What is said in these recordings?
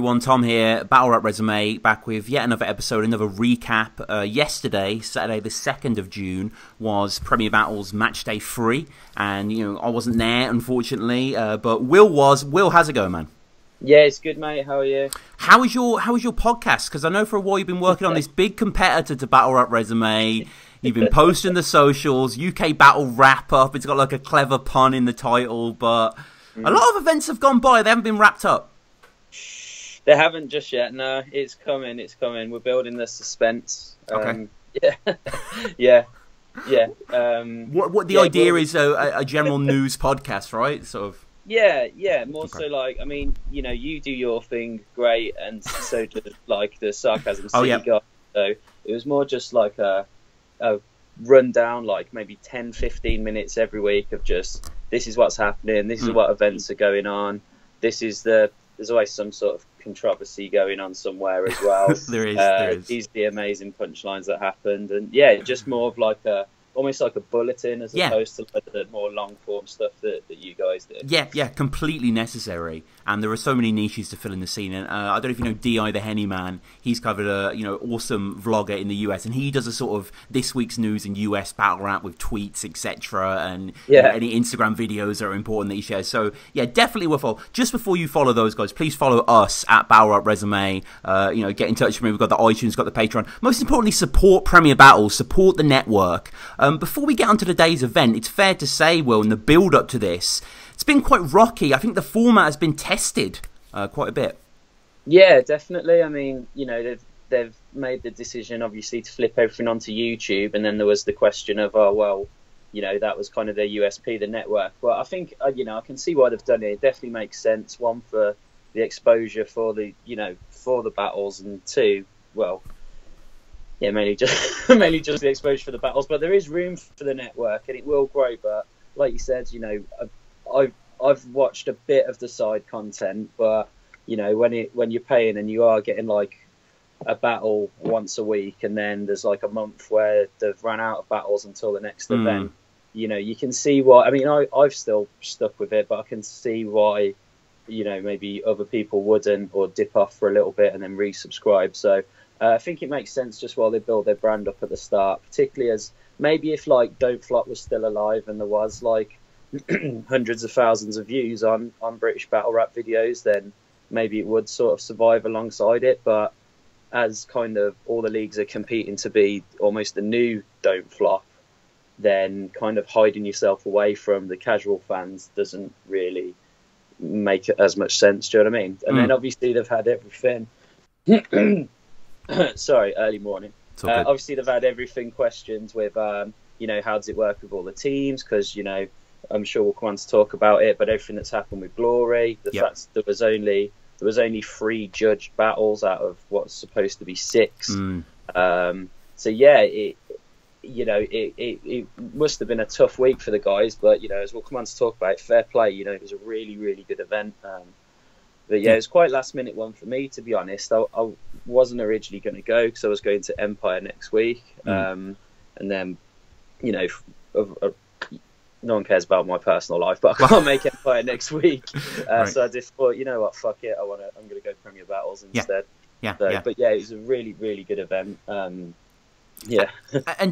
everyone, Tom here, Battle Rap Resume, back with yet another episode, another recap. Yesterday, Saturday the 2nd of June, was Premier Battles Matchday 3, and I wasn't there, unfortunately, but Will was. Will, how's it going, man? Yeah, it's good, mate. How are you? How is your podcast? Because I know for a while you've been working on this big competitor to Battle Rap Resume. You've been posting the socials, UK Battle Wrap Up. It's got like a clever pun in the title, but a lot of events have gone by. They haven't been wrapped up. They haven't just yet. No, it's coming. It's coming. We're building the suspense. Okay. Yeah. What the idea is a general news podcast, right? Sort of. Yeah. More so like, I mean, you do your thing great, and so do like the Sarcasm City guy. So it was more just like a rundown, like maybe 10-15 minutes every week of just, this is what's happening, this is what events are going on, there's always some sort of controversy going on somewhere as well. There is. These are the amazing punchlines that happened, and just more of like almost like a bulletin as opposed to like the more long form stuff that you guys did. Yeah, completely necessary. And there are so many niches to fill in the scene. And I don't know if you know Di the Henny Man. He's covered a awesome vlogger in the US, and he does a sort of this week's news in US battle rap with tweets, etc. And any Instagram videos that are important that he shares. So definitely worthwhile. Just before you follow those guys, please follow us at Battle Rap Resume. Get in touch with me. We've got the iTunes, got the Patreon. Most importantly, support Premier Battles, support the network. Before we get onto today's event, it's fair to say, Will, in the build-up to this, it's been quite rocky. I think the format has been tested quite a bit. Yeah, definitely. I mean, they've made the decision, obviously, to flip everything onto YouTube, and then there was the question of, that was kind of their USP, the network. But I think, I can see why they've done it. It definitely makes sense. One, for the exposure for the battles, and two, mainly just the exposure for the battles. But there is room for the network, and it will grow. But like you said, I've watched a bit of the side content, but when you're paying and you are getting like a battle once a week, and then there's like a month where they've run out of battles until the next event, you can see why. I mean, I've still stuck with it, but I can see why maybe other people wouldn't, or dip off for a little bit and then resubscribe. So I think it makes sense just while they build their brand up at the start, particularly as maybe if like Don't Flop was still alive and there was like hundreds of thousands of views on British battle rap videos, then maybe it would sort of survive alongside it. But as kind of all the leagues are competing to be almost the new Don't Flop, then kind of hiding yourself away from the casual fans doesn't really make as much sense. Do you know what I mean? And then obviously they've had everything. Sorry, early morning. Obviously they've had everything questioned with, how does it work with all the teams? Because, I'm sure we'll come on to talk about it, but everything that's happened with Glory, the fact there was only 3 judged battles out of what's supposed to be 6. It must have been a tough week for the guys, but as we'll come on to talk about it, fair play. It was a really, really good event. But it was quite last minute one for me, to be honest. I wasn't originally going to go because I was going to Empire next week, and then no one cares about my personal life, but I can't make Empire next week. So I just thought, fuck it, I'm going to go Premier Battles instead. But it was a really, really good event. And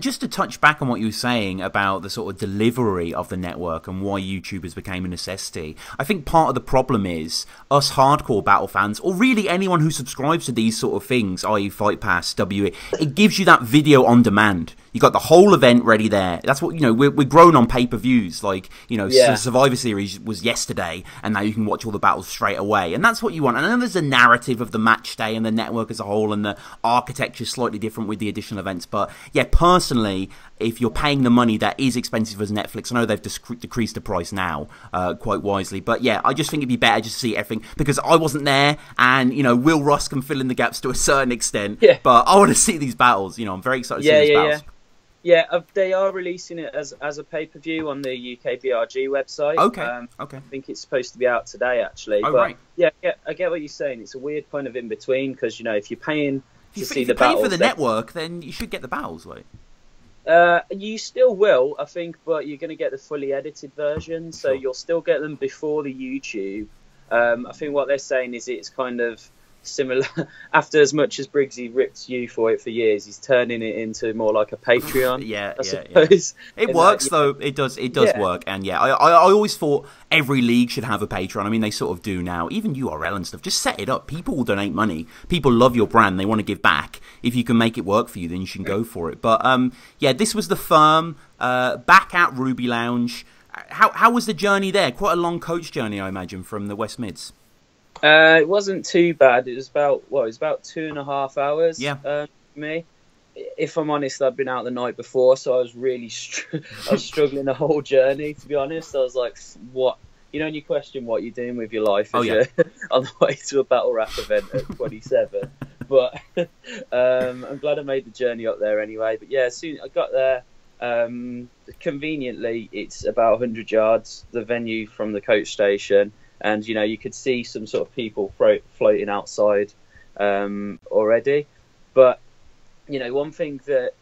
just to touch back on what you were saying about the sort of delivery of the network and why YouTubers became a necessity, I think part of the problem is us hardcore battle fans, or really anyone who subscribes to these sort of things, i.e. Fight Pass, WE, it gives you that video on demand. You got the whole event ready there. That's what, we're grown on pay-per-views. Like, Survivor Series was yesterday, and now you can watch all the battles straight away. And that's what you want. And then there's a narrative of the match day and the network as a whole, and the architecture slightly different with the additional events. But personally, if you're paying the money that is expensive as Netflix, I know they've decreased the price now quite wisely. But I just think it'd be better just to see everything, because I wasn't there, and Will Ross can fill in the gaps to a certain extent. But I want to see these battles. I'm very excited to see these battles. They are releasing it as a pay-per-view on the UK BRG website. Okay. I think it's supposed to be out today, actually. Right. I get what you're saying. It's a weird kind of in-between, because, if you're paying to see the battles... If you pay for the network, then you should get the battles, like... You still will, I think, but you're going to get the fully edited version, so you'll still get them before the YouTube. I think what they're saying is it's kind of similar. After as much as Briggsy ripped you for it for years, he's turning it into more like a Patreon. Yeah, I suppose. It works though. It does work. And yeah, I always thought every league should have a Patreon. I mean, they sort of do now. Even URL and stuff. Just set it up. People will donate money. People love your brand. They want to give back. If you can make it work for you, then you should go for it. But yeah, this was the firm back at Ruby Lounge. How was the journey there? Quite a long coach journey, I imagine, from the West Mids. It wasn't too bad. It was about 2.5 hours. Yeah. For me, if I'm honest, I'd been out the night before, so I was really I was struggling the whole journey. To be honest, I was like, "What?" You know, and you question what you're doing with your life as you're on the way to a battle rap event at 27. But I'm glad I made the journey up there anyway. But yeah, soon I got there. Conveniently, it's about 100 yards the venue from the coach station. And, you know, you could see some sort of people floating outside already. But, you know, one thing that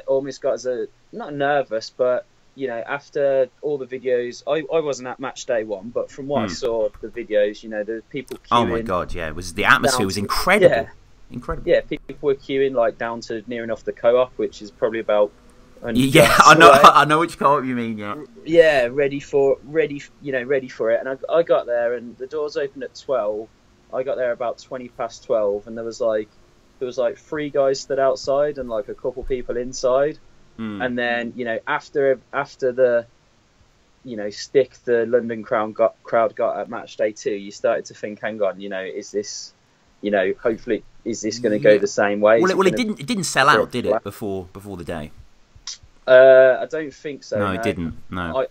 almost got us not nervous, but, you know, after all the videos, I wasn't at Matchday 1, but from what I saw, the videos, you know, there's people queuing. Oh, my God, yeah. The atmosphere was incredible. Yeah. Incredible. Yeah, people were queuing, like, down to near enough the co-op, which is probably about... Yeah, I know which co-op you mean. Yeah, ready for it. And I got there, and the doors opened at 12. I got there about 20 past 12, and there was like 3 guys stood outside and like a couple people inside. And then, you know, after the, you know, stick the London crowd got at Matchday 2, you started to think, hang on, you know, is this, you know, hopefully is this going to go the same way? Well, it didn't sell out, did it? Before the day. I don't think so. No, it didn't. No.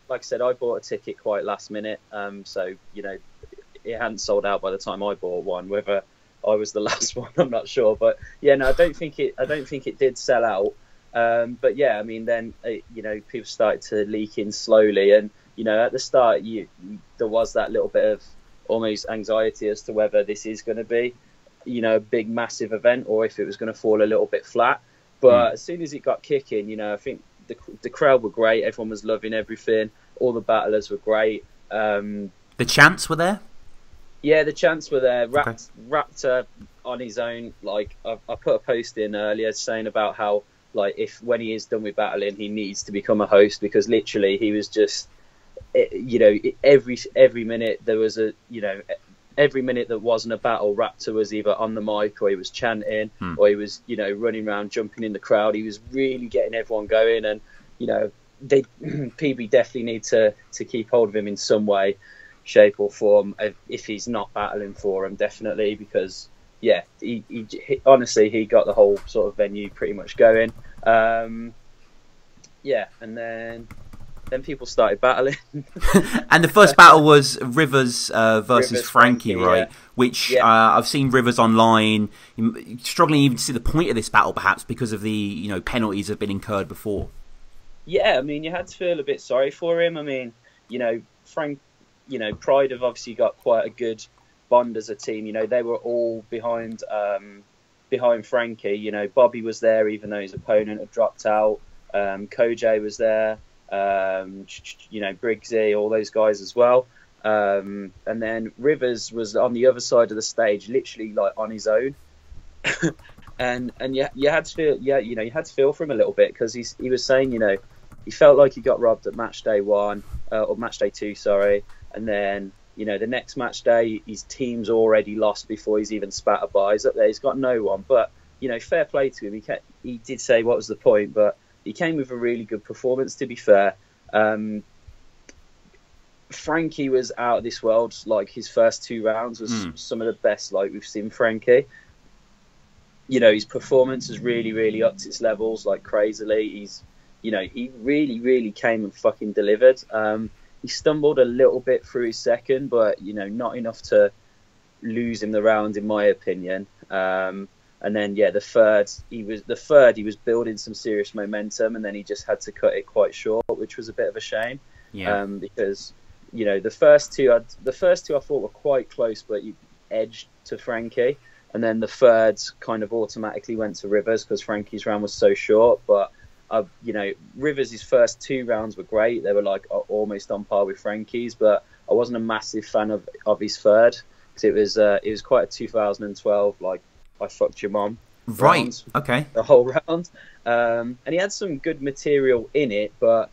Like I said, I bought a ticket quite last minute, so you know, it hadn't sold out by the time I bought one. Whether I was the last one, I'm not sure. But yeah, no, I don't think it did sell out. But yeah, I mean, then you know, people started to leak in slowly, and you know, at the start, there was that little bit of almost anxiety as to whether this is going to be, you know, a big massive event or if it was going to fall a little bit flat. But as soon as it got kicking, you know, I think the crowd were great. Everyone was loving everything. All the battlers were great. The chants were there? Yeah, the chants were there. Raptor on his own. Like, I put a post in earlier saying about how, like, when he is done with battling, he needs to become a host, because literally he was just, you know, every minute there was a, you know, every minute that wasn't a battle, Raptor was either on the mic or he was chanting or he was, you know, running around, jumping in the crowd. He was really getting everyone going, and, you know, PB definitely need to keep hold of him in some way, shape or form if he's not battling for him, definitely, because, yeah, he honestly, he got the whole sort of venue pretty much going. Yeah, and then people started battling. And the first battle was Rivers versus Frankie, right? Yeah. Which I've seen Rivers online, struggling even to see the point of this battle, perhaps because of the, you know, penalties that have been incurred before. Yeah, I mean, you had to feel a bit sorry for him. I mean, you know, Pride have obviously got quite a good bond as a team. You know, they were all behind Frankie. You know, Bobby was there even though his opponent had dropped out. Koj was there. You know, Briggsy, all those guys as well. And then Rivers was on the other side of the stage, literally like on his own. and you had to feel, you know, you had to feel for him a little bit, because he was saying, you know, he felt like he got robbed at Matchday 1 or Matchday 2, sorry. And then, you know, the next match day, his team's already lost before he's even spat a bar. He's up there, he's got no one. But, you know, fair play to him. He did say what was the point, but he came with a really good performance, to be fair. Frankie was out of this world. Like, his first 2 rounds was some of the best, like, we've seen Frankie. You know, his performance has really, really upped its levels, like, crazily. You know, he really, really came and fucking delivered. He stumbled a little bit through his second, but, you know, not enough to lose him the round, in my opinion. And then, yeah, the third, he was building some serious momentum, and then he just had to cut it quite short, which was a bit of a shame. Yeah. Because, you know, the first two I thought were quite close, but he edged to Frankie. And then the third kind of automatically went to Rivers because Frankie's round was so short. But, you know, Rivers' first 2 rounds were great. They were like almost on par with Frankie's, but I wasn't a massive fan of his third. It was quite a 2012 like I fucked your mom Right. round, Okay. the whole round. And he had some good material in it, but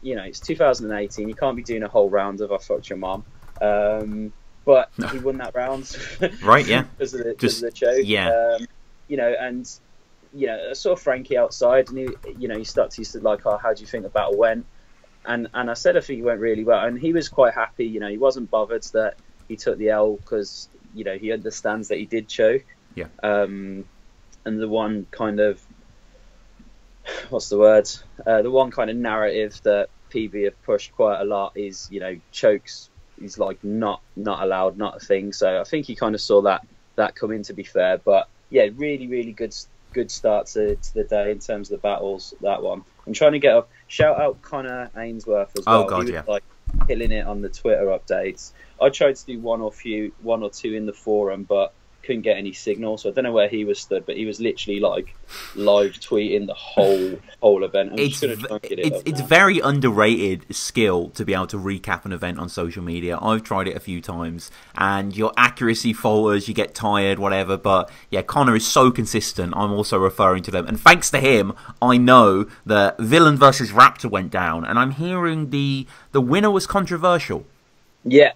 you know, it's 2018. You can't be doing a whole round of I fucked your mom. But he won that round, right? Yeah, because of the choke. Yeah. You know, and you know, I saw Frankie outside, and he said like, "Oh, how do you think the battle went?" And I said I think it went really well, and he was quite happy. You know, he wasn't bothered that he took the L because you know he understands that he did choke. Yeah. And the one kind of what's the word? The one kind of narrative that PB have pushed quite a lot is, you know, chokes is like not allowed, not a thing. So I think he kind of saw that coming, to be fair. But yeah, really good start to the day in terms of the battles. That one. I'm trying to get a shout out Connor Ainsworth as well. Oh god, he was, yeah. like killing it on the Twitter updates. I tried to do one or two in the forum, but couldn't get any signal, so I don't know where he was stood, but he was literally like live tweeting the whole event. I'm just gonna try and get it up It's now. very underrated skill to be able to recap an event on social media. I've tried it a few times, and your accuracy falters, you get tired, whatever. But yeah, Connor is so consistent. I'm also referring to them, and thanks to him, I know that Villain versus Raptor went down, and I'm hearing the winner was controversial. Yeah,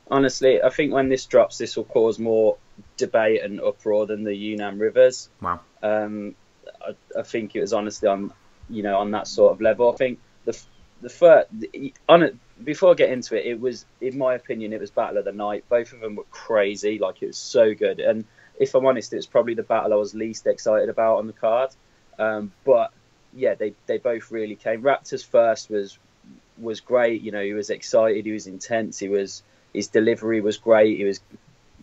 honestly, I think when this drops, this will cause more debate and uproar than the Yunnan Rivers. Wow. I think it was honestly on that sort of level. I think the first before I get into it, it was, in my opinion, it was battle of the night. Both of them were crazy. Like, it was so good. And if I'm honest, it was probably the battle I was least excited about on the card. But yeah, they both really came. Raptor's first was great. You know, he was excited. He was intense. His delivery was great.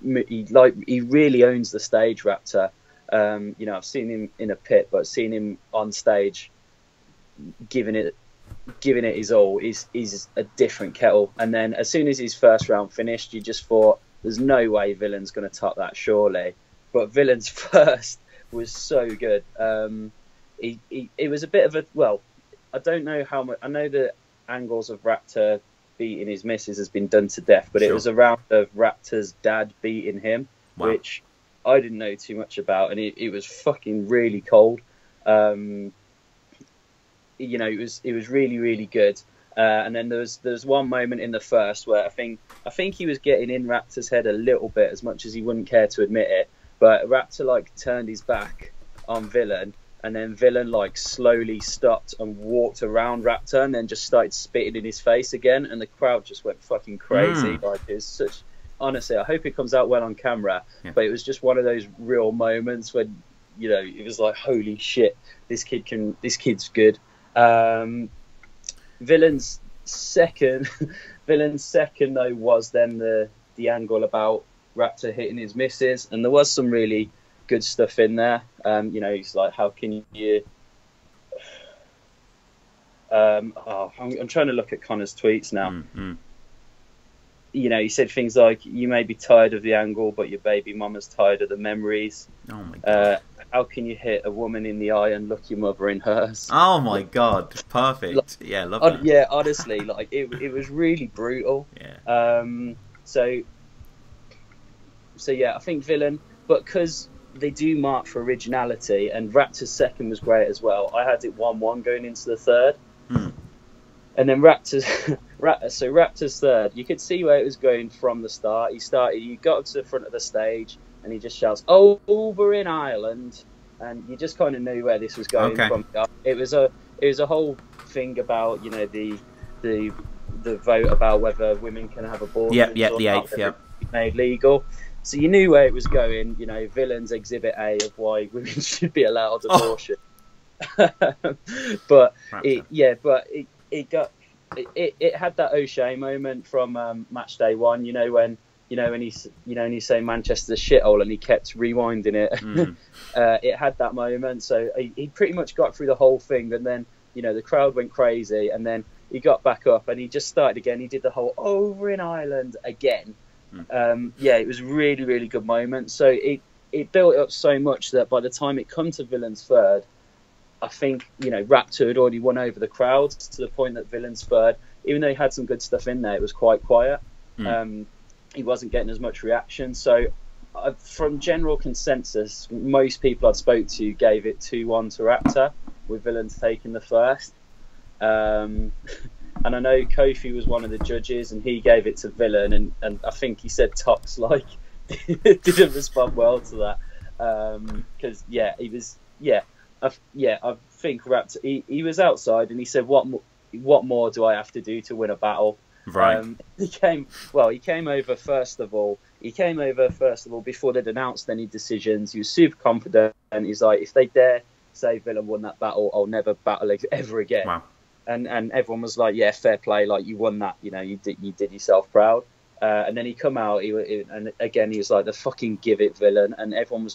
He really owns the stage, Raptor. You know, I've seen him in a pit, but seeing him on stage giving it his all is a different kettle. And then as soon as his first round finished, you just thought, there's no way Villain's going to top that, surely. But Villain's first was so good. It was a bit of a, well, I don't know how much, I know the angles of Raptor beating his missus has been done to death, but It was a round of Raptor's dad beating him, wow, which I didn't know too much about, and it was fucking really cold. You know, it was really good. And then there was one moment in the first where I think he was getting in Raptor's head a little bit, as much as he wouldn't care to admit it. But Raptor like turned his back on Villain, and then Villain like slowly stopped and walked around Raptor, and then just started spitting in his face again, and the crowd just went fucking crazy. Like, it was such. Honestly, I hope it comes out well on camera. Yeah. But it was just one of those real moments when, you know, it was like, holy shit, this kid's good. Villain's second though was then the angle about Raptor hitting his misses, and there was some really good stuff in there. You know, it's like, how can you? I'm trying to look at Connor's tweets now. Mm-hmm. You know, he said things like, "You may be tired of the angle, but your baby mama's tired of the memories." Oh my god! How can you hit a woman in the eye and look your mother in hers? Oh my god! Perfect. Like, yeah, love that. Yeah, honestly, like it was really brutal. Yeah. So yeah, I think Villain, but because they do mark for originality, and Raptor's second was great as well. I had it 1-1 going into the third. And then Raptor's third, you could see where it was going from the start. He got up to the front of the stage, and he just shouts, "Over in Ireland," and you just kind of knew where this was going from. It was a whole thing about, you know, the vote about whether women can have abortions. The 8th, made legal. So you knew where it was going. You know, Villain's Exhibit A of why women should be allowed abortion. But it had that O'Shea moment from Matchday 1. You know, when he's saying Manchester's a shithole, and he kept rewinding it. It had that moment. So he pretty much got through the whole thing, and then, you know, the crowd went crazy, and then he got back up and he just started again. He did the whole "Over in Ireland" again. Yeah, it was really, really good moment. So it built up so much that by the time it come to Villain's third, I think, you know, Raptor had already won over the crowd to the point that Villain's third, even though he had some good stuff in there, it was quite quiet. he wasn't getting as much reaction. So from general consensus, most people I'd spoke to gave it 2-1 to Raptor, with Villains taking the first. And I know Kofi was one of the judges, and he gave it to Villain, and I think he said Tox like didn't respond well to that, because he was I think Raptor he was outside, and he said what more do I have to do to win a battle? Right. He came over first of all. Before they'd announced any decisions. He was super confident, and he's like, if they dare say Villain won that battle, I'll never battle ever again. Wow. And everyone was like, yeah, fair play, like you won that, you did yourself proud. And then he come out, and again he was like, the fucking give it Villain, and everyone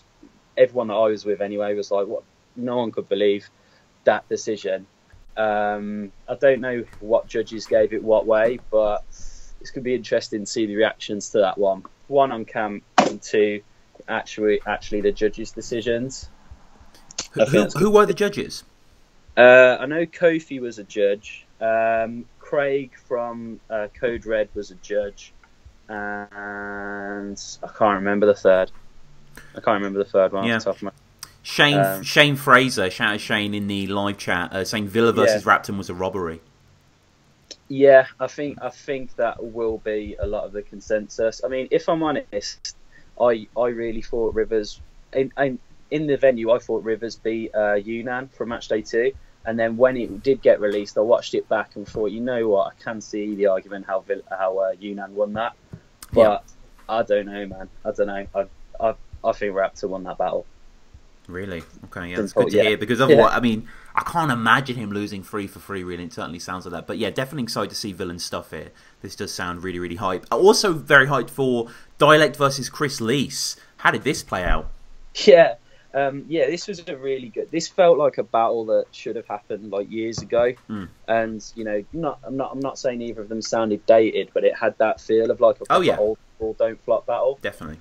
that I was with anyway was like, what? No one could believe that decision. I don't know what judges gave it what way, but it's going to be interesting to see the reactions to that one. One on camp, and two, actually the judges' decisions. Who were the judges? I know Kofi was a judge. Craig from Code Red was a judge, and I can't remember the third. Off the top of my Shane Fraser, shout out Shane in the live chat, saying Villa versus Rapton was a robbery. Yeah, I think that will be a lot of the consensus. I mean, if I'm honest, I really thought Rivers in the venue. I thought Rivers beat Yunnan from Matchday 2, and then when it did get released, I watched it back and thought, you know what, I can see the argument how Yunnan won that, but I don't know, man. I don't know. I think Raptor won that battle. Really? Okay, yeah, that's good to hear, because otherwise, I mean, I can't imagine him losing 3-for-3, really. It certainly sounds like that. But yeah, definitely excited to see Villain stuff here. This does sound really, really hype. Also very hyped for Dialect versus Chris Lees. How did this play out? Yeah, this was a really good... This felt like a battle that should have happened like years ago. And, I'm not saying either of them sounded dated, but it had that feel of like a old school don't flop battle. Definitely.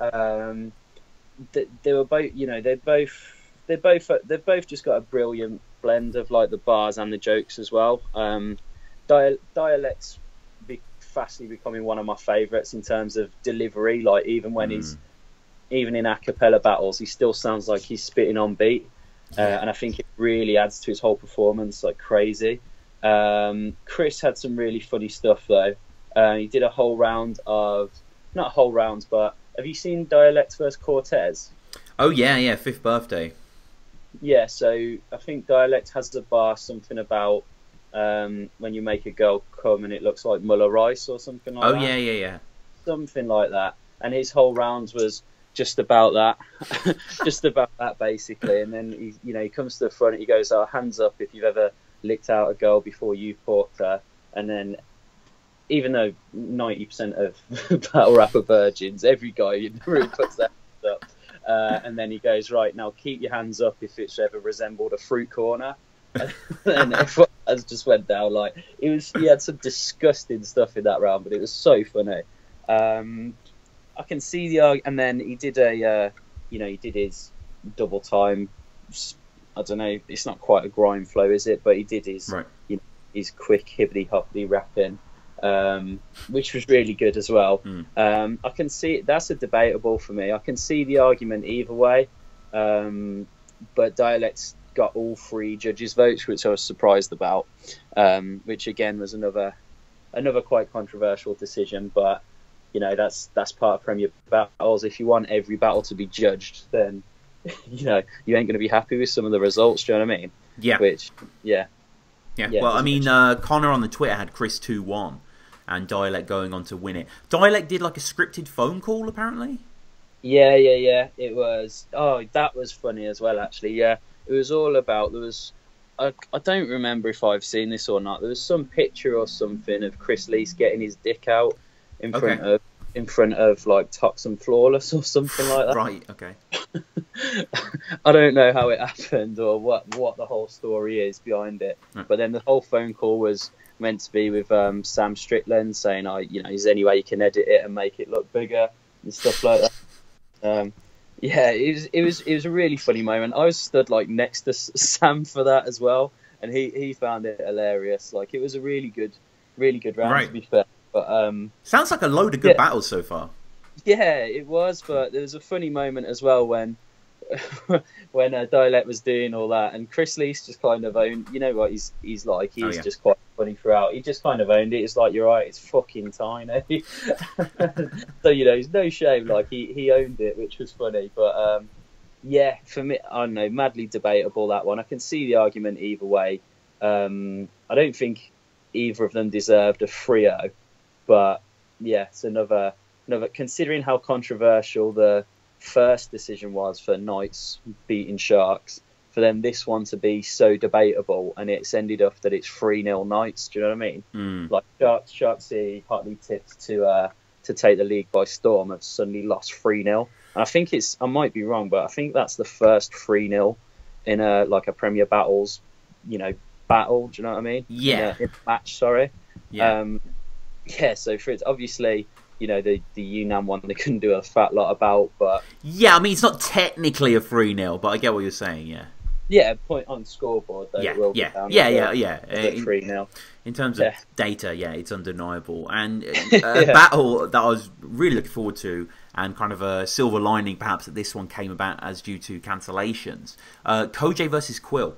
They were both, they've both just got a brilliant blend of like the bars and the jokes as well. Dialect's fastly becoming one of my favourites in terms of delivery. Like even when even in a cappella battles, he still sounds like he's spitting on beat, and I think it really adds to his whole performance like crazy. Chris had some really funny stuff though. He did a whole round of, not whole rounds, but have you seen Dialect vs Cortez? Oh yeah, 5th birthday. Yeah, so I think Dialect has the bar something about when you make a girl come and it looks like Muller Rice or something like that. Oh yeah. Something like that. And his whole rounds was just about that, just about that basically. And then he comes to the front. He goes, "Oh, hands up if you've ever licked out a girl before you porked her." And then, even though 90% of battle rapper virgins, every guy in the room puts their hands up. And then he goes, "Right, now keep your hands up if it's ever resembled a fruit corner." And everyone has just went down like he had some disgusting stuff in that round, but it was so funny. I can see the and then he did he did his double time. I don't know, it's not quite a grime flow, is it? But he did his his quick hibbity hoppity rapping. Which was really good as well. I can see that's a debatable for me. I can see the argument either way, but Dialect's got all 3 judges' votes, which I was surprised about. Which again was another quite controversial decision. But that's part of Premier battles. If you want every battle to be judged, then you ain't going to be happy with some of the results. Do you know what I mean? Yeah. Well, I mean, Connor on the Twitter had Chris 2-1. And Dialect going on to win it. Dialect did like a scripted phone call, apparently. Yeah. It was. Oh, that was funny as well, actually. Yeah, it was all about. There was. I don't remember if I've seen this or not. There was some picture or something of Chris Lees getting his dick out in front of like Tox and Flawless or something like that. Right. Okay. I don't know how it happened or what the whole story is behind it. But then the whole phone call was meant to be with Sam Strickland saying, is there any way you can edit it and make it look bigger and stuff like that. It was a really funny moment. I was stood like next to Sam for that as well, and he found it hilarious. Like it was a really good round to be fair. But sounds like a load of good battles so far. Yeah, it was, but there was a funny moment as well when when Dialect was doing all that, and Chris Lees just kind of owned. You know what he's like? Oh He's yeah. just quite funny throughout. He just kind of owned it. It's like, you're right, it's fucking tiny. So it's no shame. Like he owned it, which was funny. But yeah, for me, I don't know, madly debatable that one. I can see the argument either way. I don't think either of them deserved a Frio, but yeah, it's another. Considering how controversial the first decision was for Knights beating Sharks, for them this one to be so debatable, and it's ended up that it's 3-0 Knights. Do you know what I mean? Like Sharks partly tipped to take the league by storm, have suddenly lost 3-0. And I think I might be wrong, but I think that's the first 3-0 in a Premier Battles, battle. Do you know what I mean? Yeah. In a match, sorry. Yeah. Yeah. So for it, obviously, the Yunnan one they couldn't do a fat lot about, but yeah, I mean it's not technically a 3-0, but I get what you're saying. Yeah. Yeah, point on scoreboard though. Yeah, it will yeah, be down yeah. 3-0. In terms of data, yeah, it's undeniable. And Yeah. battle that I was really looking forward to, and kind of a silver lining perhaps that this one came about as due to cancellations. Koj versus Quill.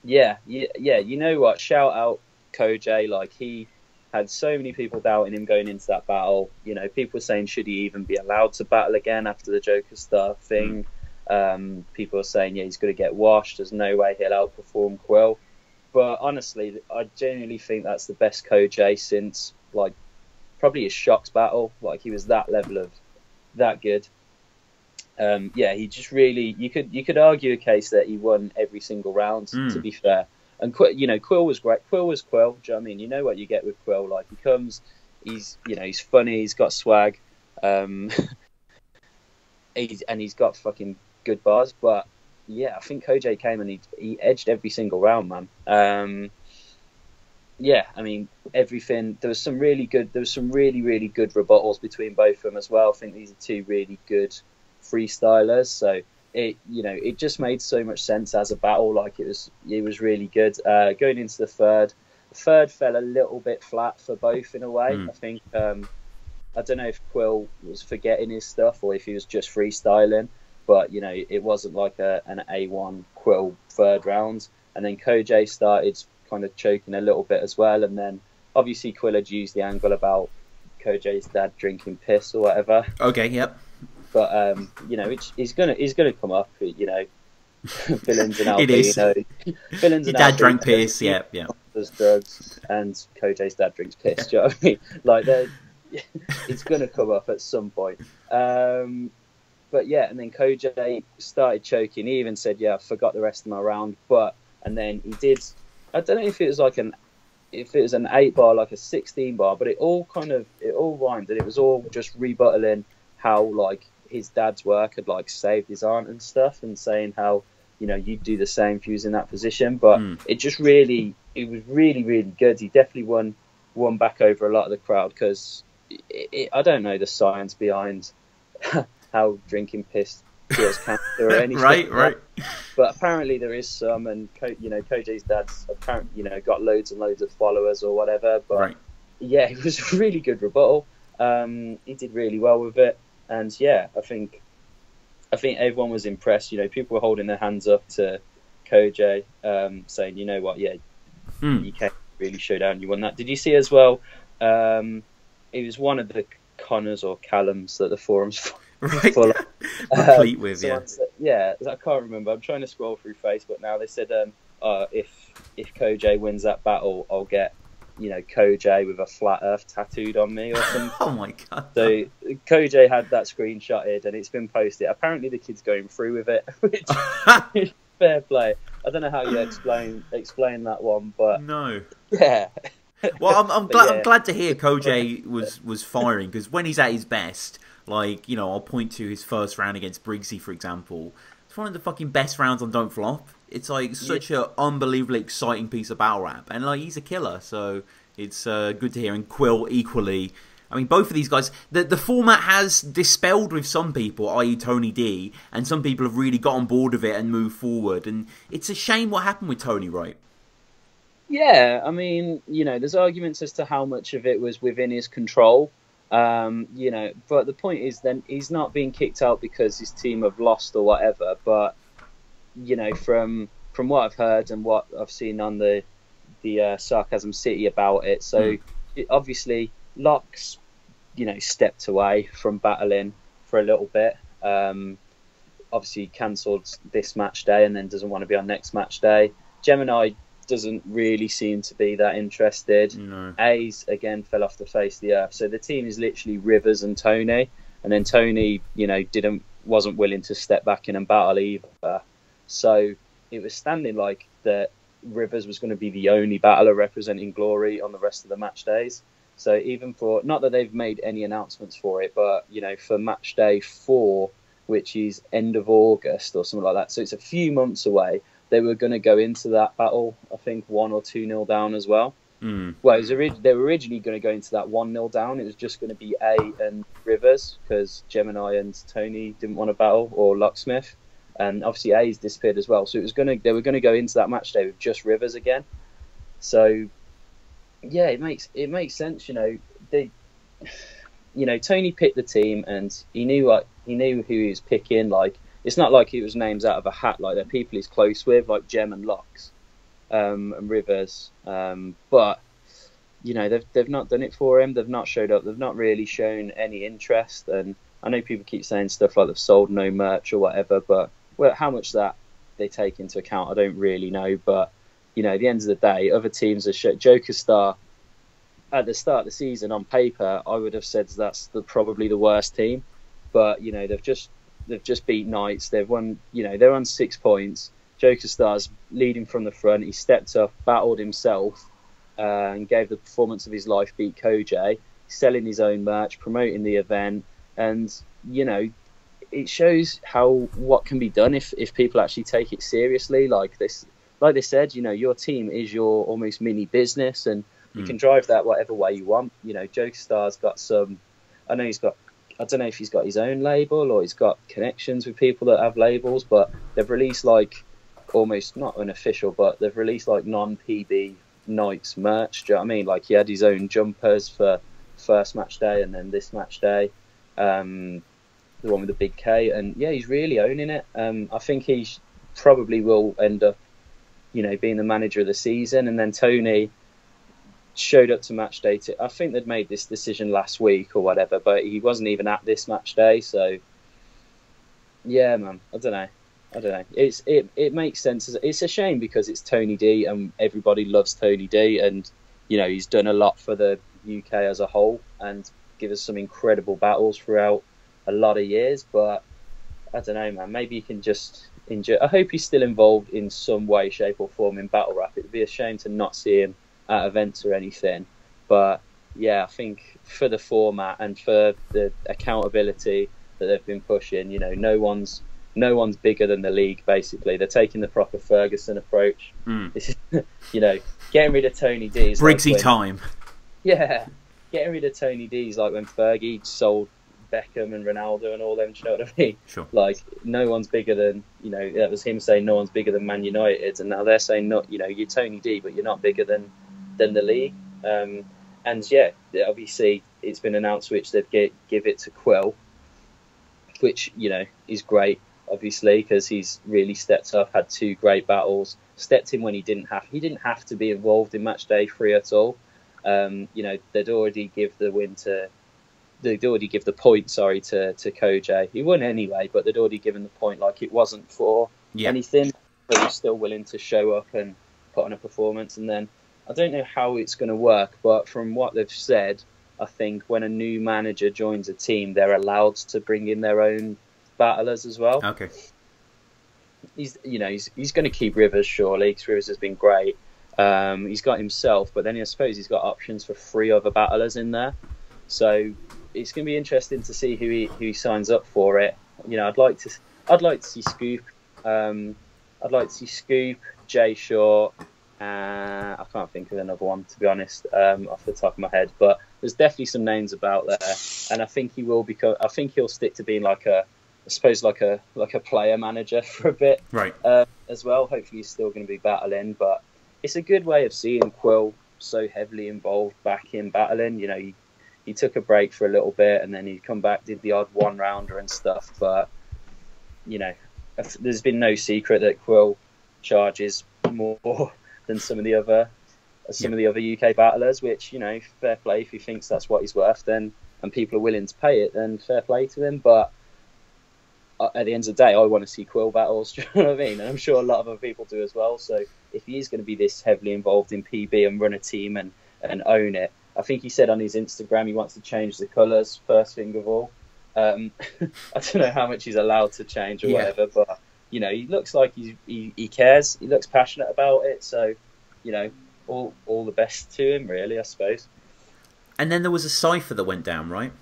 Yeah. You know what? Shout out Koj. Like, he had so many people doubting him going into that battle. People were saying, should he even be allowed to battle again after the Joker Star thing? People are saying, yeah, he's going to get washed. There's no way he'll outperform Quill. But honestly, I genuinely think that's the best Koj since, probably his Shocks battle. He was that level of that good. Yeah, he just really, you could argue a case that he won every single round, to be fair. And Quill was great. Quill was Quill. Do you know what I mean? You know what you get with Quill. He comes, he's funny, he's got swag, he's got fucking good bars. But yeah, I think Koj came and he edged every single round, man. Yeah, I mean everything. There was some really good rebuttals between both of them as well. I think these are two really good freestylers. So it just made so much sense as a battle. It was really good. Going into the third fell a little bit flat for both in a way. I think I don't know if Quill was forgetting his stuff or if he was just freestyling, but it wasn't like an A1 Quill third round. And then Koj started kind of choking a little bit as well, and then obviously Quill had used the angle about Koj's dad drinking piss or whatever. Okay, yep. But he's gonna come up. Villains and Albino. It is. Villains Your and dad drank piss. Yeah. There's drugs, and Koj's dad drinks piss. Do you know what I mean? It's gonna come up at some point. But yeah, and then Koj started choking. He even said, "Yeah, I forgot the rest of my round." And then he did. I don't know if it was an 8-bar, a 16-bar, but it all rhymed, and it was all just rebuttaling how his dad's work had saved his aunt and stuff, and saying how you'd do the same if you was in that position. But it was really good. He definitely won back over a lot of the crowd, because I don't know the science behind how drinking piss cures cancer or anything. right. But apparently there is some, and Koj's dad's apparently got loads and loads of followers or whatever. But yeah, it was a really good rebuttal. He did really well with it, and yeah, I think everyone was impressed. People were holding their hands up to Koj, saying, you know what, yeah, you can't really show down. You won that. Did you see as well? It was one of the Connors or Callums that the forums full of. Replete with, yeah, I can't remember. I'm trying to scroll through Facebook now. They said, if Koj wins that battle, I'll get Koj with a flat Earth tattooed on me or something. Oh my god! So Koj had that screenshotted, and it's been posted. Apparently, the kid's going through with it, which is fair play. I don't know how you explain that one, but no, yeah. Well, I'm glad to hear Koj was firing, because when he's at his best, I'll point to his first round against Briggsy, for example. It's one of the fucking best rounds on Don't Flop. It's such an unbelievably exciting piece of battle rap, and he's a killer. So it's good to hear. And Quill equally. I mean, both of these guys. The format has dispelled with some people, i.e. Tony D, and some people have really got on board with it and moved forward. And it's a shame what happened with Tony, right? Yeah, I mean, there's arguments as to how much of it was within his control. You know, but the point is, then he's not being kicked out because his team have lost or whatever. But you know, from what I've heard and what I've seen on the Sarcasm City about it, so obviously Locke's, you know, stepped away from battling for a little bit. Obviously cancelled this match day and then doesn't want to be on next match day. Gemini doesn't really seem to be that interested. No. A's again fell off the face of the earth. So the team is literally Rivers and Tony, and then Tony, you know, wasn't willing to step back in and battle either. So it was standing like that Rivers was going to be the only battler representing Glory on the rest of the match days. So even for, not that they've made any announcements for it, but you know, for match day 4, which is end of August or something like that, so it's a few months away. They were going to go into that battle, I think 1 or 2-0 down as well. Well, they were originally going to go into that 1-0 down. It was just going to be A and Rivers because Gemini and Tony didn't want to battle, or Locksmith, and obviously A's disappeared as well. So they were going to go into that match day with just Rivers again. So yeah, it makes sense. Tony picked the team and he knew who he was picking. Like, it's not like it was names out of a hat. Like, they're people he's close with, like Gem and Locks, and Rivers. But you know, they've not done it for him. They've not showed up. They've not really shown any interest. And I know people keep saying stuff like they've sold no merch or whatever, but how much that they take into account, I don't really know. But you know, at the end of the day, other teams are Joker Star. At the start of the season, on paper, I would have said that's probably the worst team. But you know, they've just beat Knights. They've won. You know, they're on 6 points. Joker Star's leading from the front. He stepped up, battled himself, and gave the performance of his life. Beat Koj, selling his own merch, promoting the event, and you know, it shows what can be done if people actually take it seriously. Like they said, you know, your team is your almost mini business, and you can drive that whatever way you want. You know, Joker Star's got some. I don't know if he's got his own label or he's got connections with people that have labels, but they've released like almost not unofficial, but they've released like non-PB Knights merch. Do you know what I mean? Like, he had his own jumpers for first match day and then this match day, the one with the big K, and yeah, he's really owning it. I think he probably will end up, you know, being the manager of the season. And then Tony showed up to match day. I think they'd made this decision last week or whatever, but he wasn't even at this match day. So yeah, man, I don't know. It makes sense. It's a shame because it's Tony D and everybody loves Tony D, and you know, he's done a lot for the UK as a whole and give us some incredible battles throughout a lot of years. But I don't know, man, maybe you can just enjoy. I hope he's still involved in some way, shape or form in battle rap. It'd be a shame to not see him at events or anything. But yeah, I think for the format and for the accountability that they've been pushing, you know, no one's bigger than the league. Basically, they're taking the proper Ferguson approach. This is, you know, getting rid of Tony D is Briggsy like time. Yeah, getting rid of Tony D is like when Fergie sold Beckham and Ronaldo and all them. Do you know what I mean? Sure. Like, no one's bigger than, you know, that was him saying no one's bigger than Man United, and now they're saying, not, you know, you're Tony D, but you're not bigger than the league. And yeah, obviously it's been announced which they'd give it to Quill, which, you know, is great, obviously, because he's really stepped up, had 2 great battles, stepped in when he didn't have to be involved in match day 3 at all. You know, they'd already give the point to Koj. He won anyway, but they'd already given the point, like it wasn't for anything, but he's still willing to show up and put on a performance. And then I don't know how it's going to work, but from what they've said, I think when a new manager joins a team, they're allowed to bring in their own battlers as well. Okay. He's going to keep Rivers, surely, because Rivers has been great. He's got himself, but then I suppose he's got options for 3 other battlers in there. So it's going to be interesting to see who he signs up for it. You know, I'd like to see Scoop. I'd like to see Scoop, Jay Short. I can't think of another one, to be honest, off the top of my head. But there's definitely some names about there, and I think he will become. I think he'll stick to being like a player manager for a bit, right? As well. Hopefully, he's still going to be battling, but it's a good way of seeing Quill so heavily involved back in battling. You know, he took a break for a little bit, and then he'd come back, did the odd one rounder and stuff. But you know, there's been no secret that Quill charges more than some of the other UK battlers. Which, you know, fair play. If he thinks that's what he's worth, then, and people are willing to pay it, then fair play to him. But at the end of the day, I want to see Quill battles. Do you know what I mean? And I'm sure a lot of other people do as well. So if he is going to be this heavily involved in PB and run a team and own it, I think he said on his Instagram he wants to change the colours first thing of all. I don't know how much he's allowed to change or whatever, but you know, he looks like he cares. He looks passionate about it. So, you know, all the best to him, really, I suppose. And then there was a cipher that went down, right?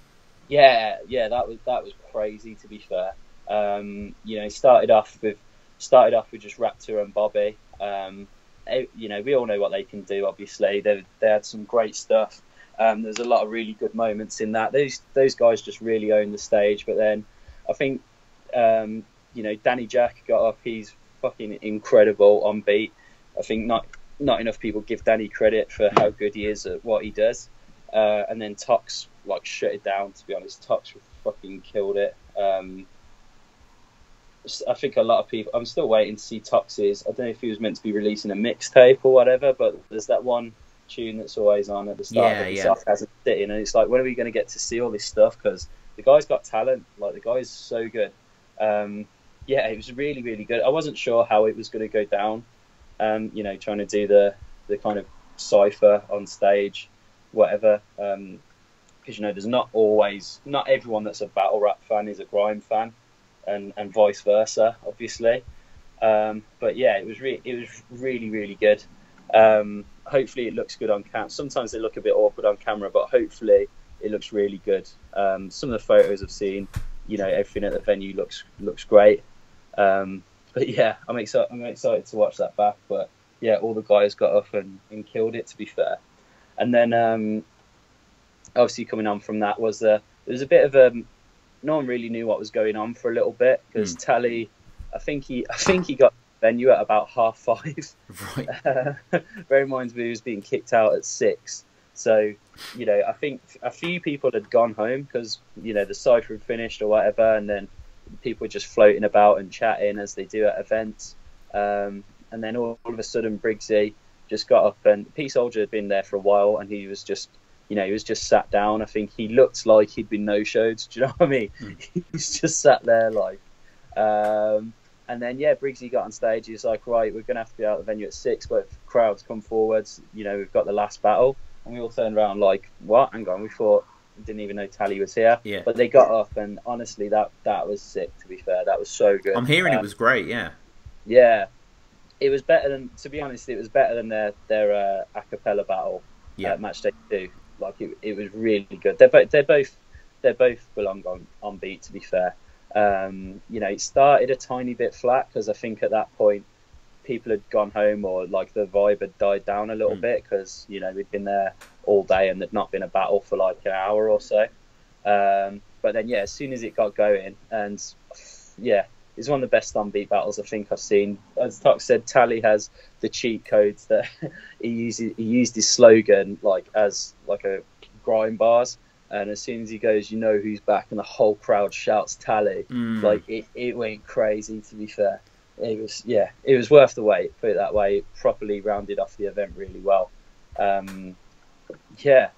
Yeah, that was crazy, to be fair. You know, started off with just Raptor and Bobby. You know, we all know what they can do. Obviously, they had some great stuff. There's a lot of really good moments in that. Those guys just really owned the stage. But then, I think, you know, Danny Jack got up. He's fucking incredible on beat. I think not enough people give Danny credit for how good he is at what he does. And then Tox like shut it down. To be honest, Tox fucking killed it. I think a lot of people. I'm still waiting to see Tox's. I don't know if he was meant to be releasing a mixtape or whatever, but there's that one tune that's always on at the start of the sarcasm sitting, and it's like, when are we going to get to see all this stuff? Because the guy's got talent. Like, the guy's so good. Yeah, it was really, really good. I wasn't sure how it was going to go down. You know, trying to do the kind of cipher on stage, whatever. Because, you know, there's not everyone that's a battle rap fan is a grime fan. And vice versa, obviously. But yeah, it was really, really good. Hopefully it looks good on camera. Sometimes they look a bit awkward on camera, but hopefully it looks really good. Some of the photos I've seen, you know, everything at the venue looks great. But yeah, I'm excited to watch that back. But yeah, all the guys got up and killed it, to be fair. And then obviously coming on from that was there was a bit of no one really knew what was going on for a little bit, because Tally, I think he got the venue at about 5:30. Right. Bear in mind, we was being kicked out at 6. So, you know, I think a few people had gone home because, you know, the cipher had finished or whatever, and then people were just floating about and chatting as they do at events. And then all of a sudden, Briggsy just got up, and P Soldier had been there for a while, and he was just, you know, he was just sat down. I think he looked like he'd been no-showed. Do you know what I mean? He was just sat there, like. And then, yeah, Briggsy got on stage. He was like, right, we're going to have to be out of the venue at 6, but if crowds come forwards, you know, we've got the last battle. And we all turned around like, what? Hang on, we didn't even know Tally was here. Yeah. But they got up, and honestly, that was sick, to be fair. That was so good. I'm hearing it was great, yeah. Yeah. It was better than, to be honest, it was better than their a cappella battle at Matchday 2. Like, it was really good. They both belong on beat, to be fair. You know, it started a tiny bit flat because I think at that point people had gone home, or like the vibe had died down a little bit, because, you know, we'd been there all day and there'd not been a battle for like an hour or so. But then, yeah, as soon as it got going, and yeah, it's one of the best on beat battles I think I've seen. As Tox said, Tally has the cheat codes that he used his slogan like as like a grime bars, and as soon as he goes, you know who's back, and the whole crowd shouts Tally. Like it went crazy, to be fair. It was worth the wait, put it that way. It properly rounded off the event really well. Yeah.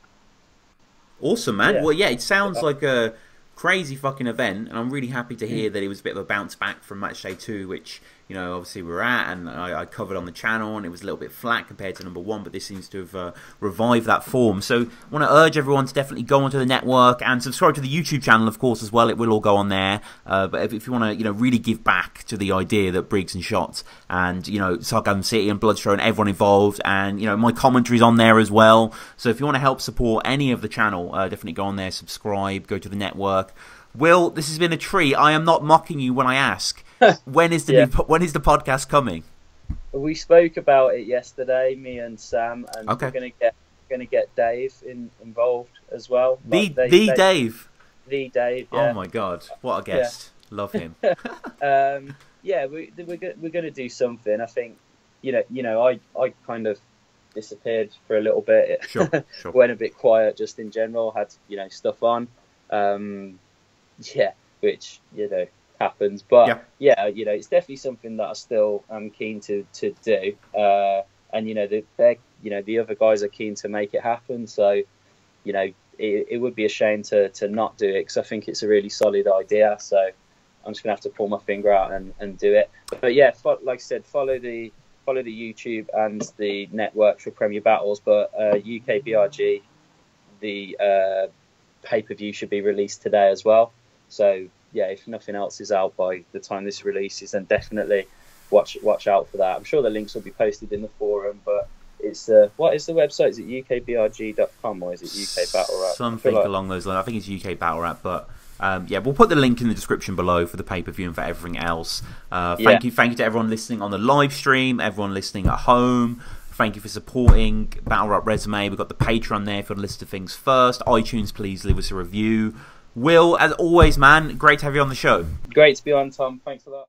Awesome, man. Yeah. Well, yeah, it sounds like a crazy fucking event, and I'm really happy to hear that it was a bit of a bounce back from Matchday 2, which, you know, obviously we were at, and I covered on the channel, and it was a little bit flat compared to number 1, but this seems to have revived that form. So I want to urge everyone to definitely go onto the network and subscribe to the YouTube channel, of course, as well. It will all go on there. But if you want to, you know, really give back to the idea that Briggs and Shots and, you know, Sarcasm City and Bloodstone and everyone involved, and, you know, my commentary's on there as well. So if you want to help support any of the channel, definitely go on there, subscribe, go to the network. Will, this has been a treat. I am not mocking you when I ask. When is the when is the podcast coming? We spoke about it yesterday, me and Sam, and we're gonna get Dave involved as well. Dave. The Dave. Yeah. Oh my God, what a guest! Yeah. Love him. Yeah, we're gonna do something. I think, you know, I kind of disappeared for a little bit. Sure, sure. Went a bit quiet just in general. Had stuff on, which happens. But it's definitely something that I still am keen to do. And the other guys are keen to make it happen. So it would be a shame to not do it, because I think it's a really solid idea. So I'm just gonna have to pull my finger out and do it. But yeah, like I said, follow the YouTube and the network for Premier Battles. But UK BRG, the pay-per-view should be released today as well. So yeah, if nothing else is out by the time this releases, then definitely watch out for that. I'm sure the links will be posted in the forum, but it's what is the website? Is it ukbrg.com or is it UK Battle Rap? Something along those lines. I think it's UK Battle Rap, but we'll put the link in the description below for the pay-per-view and for everything else. Thank you to everyone listening on the live stream, everyone listening at home. Thank you for supporting Battle Rap Resume. We've got the Patreon there for the list of things first. iTunes, please leave us a review. Will, as always, man, great to have you on the show. Great to be on, Tom. Thanks for that.